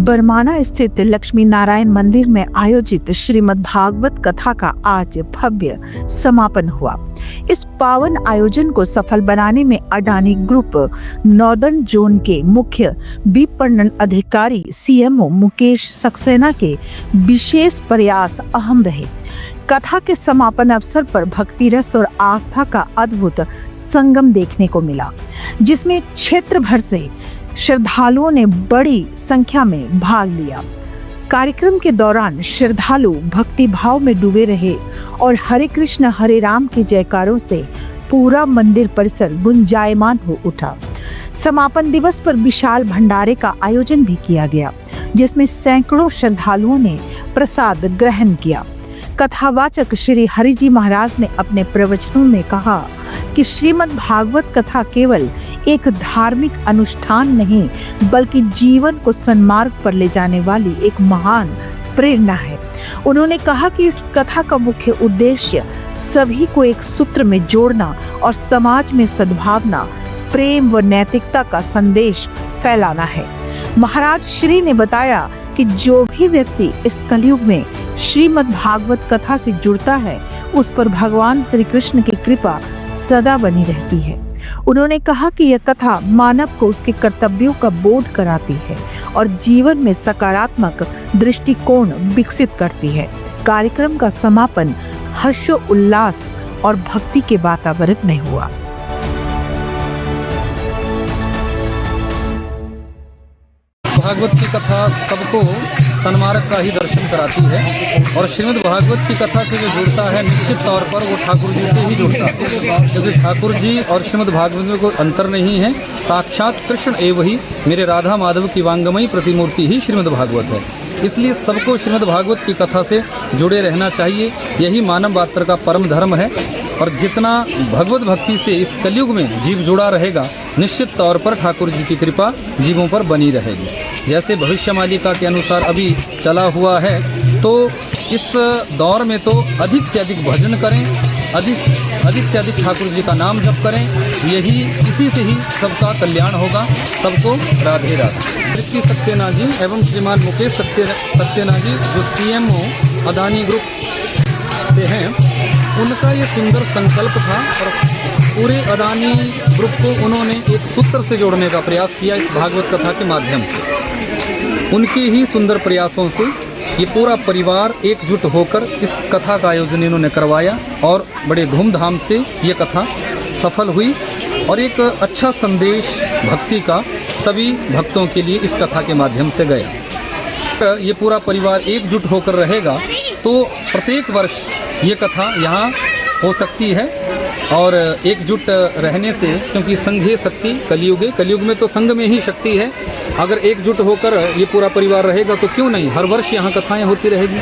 बरमाना स्थित लक्ष्मी नारायण मंदिर में आयोजित श्रीमद् भागवत कथा का आज भव्य समापन हुआ। इस पावन आयोजन को सफल बनाने में अडानी ग्रुप नॉर्दर्न जोन के मुख्य विपणन अधिकारी सीएमओ मुकेश सक्सेना के विशेष प्रयास अहम रहे। कथा के समापन अवसर पर भक्ति रस और आस्था का अद्भुत संगम देखने को मिला, जिसमें क्षेत्र भर से श्रद्धालुओं ने बड़ी संख्या में भाग लिया। कार्यक्रम के दौरान श्रद्धालु भक्ति भाव में डूबे रहे और हरे कृष्ण हरे राम के जयकारों से पूरा मंदिर परिसर गुंजायमान हो उठा। समापन दिवस पर विशाल भंडारे का आयोजन भी किया गया, जिसमें सैकड़ों श्रद्धालुओं ने प्रसाद ग्रहण किया। कथावाचक श्री हरि जी महाराज ने अपने प्रवचनों में कहा कि श्रीमद् भागवत कथा केवल एक धार्मिक अनुष्ठान नहीं, बल्कि जीवन को सन्मार्ग पर ले जाने वाली एक महान प्रेरणा है। उन्होंने कहा कि इस कथा का मुख्य उद्देश्य सभी को एक सूत्र में जोड़ना और समाज में सद्भावना, प्रेम व नैतिकता का संदेश फैलाना है। महाराज श्री ने बताया कि जो भी व्यक्ति इस कलयुग में श्रीमद् भागवत कथा से जुड़ता है, उस पर भगवान श्री कृष्ण की कृपा सदा बनी रहती है। उन्होंने कहा कि यह कथा मानव को उसके कर्तव्यों का बोध कराती है और जीवन में सकारात्मक दृष्टिकोण विकसित करती है। कार्यक्रम का समापन हर्षोल्लास और भक्ति के वातावरण में हुआ। भागवत की कथा सबको सन्मार्ग का ही दर्शन कराती है और श्रीमद् भागवत की कथा से जो जुड़ता है, निश्चित तौर पर वो ठाकुर जी से ही जुड़ता है, क्योंकि ठाकुर जी और श्रीमद् भागवत में कोई अंतर नहीं है। साक्षात कृष्ण एवं ही मेरे राधा माधव की वांगमयी प्रतिमूर्ति ही श्रीमद् भागवत है। इसलिए सबको श्रीमद् भागवत की कथा से जुड़े रहना चाहिए। यही मानव मात्र का परम धर्म है और जितना भगवत भक्ति से इस कलयुग में जीव जुड़ा रहेगा, निश्चित तौर पर ठाकुर जी की कृपा जीवों पर बनी रहेगी। जैसे भविष्यमालिका के अनुसार अभी चला हुआ है, तो इस दौर में तो अधिक से अधिक भजन करें, अधिक से अधिक ठाकुर जी का नाम जप करें। इसी से ही सबका कल्याण होगा। सबको राधे राधे। ऋषि सक्सेना जी एवं श्रीमान मुकेश सक्सेना जी, जो सीएमओ अडानी ग्रुप से हैं, उनका ये सुंदर संकल्प था और पूरे अडानी ग्रुप को उन्होंने एक सूत्र से जोड़ने का प्रयास किया इस भागवत कथा के माध्यम से। उनके ही सुंदर प्रयासों से ये पूरा परिवार एकजुट होकर इस कथा का आयोजन इन्होंने करवाया और बड़े धूमधाम से ये कथा सफल हुई और एक अच्छा संदेश भक्ति का सभी भक्तों के लिए इस कथा के माध्यम से गया। ये पूरा परिवार एकजुट होकर रहेगा तो प्रत्येक वर्ष ये कथा यहाँ हो सकती है और एकजुट रहने से, क्योंकि संघे शक्ति कलयुगे, कलयुग में तो संघ में ही शक्ति है। अगर एकजुट होकर ये पूरा परिवार रहेगा तो क्यों नहीं, हर वर्ष यहाँ कथाएं होती रहेगी।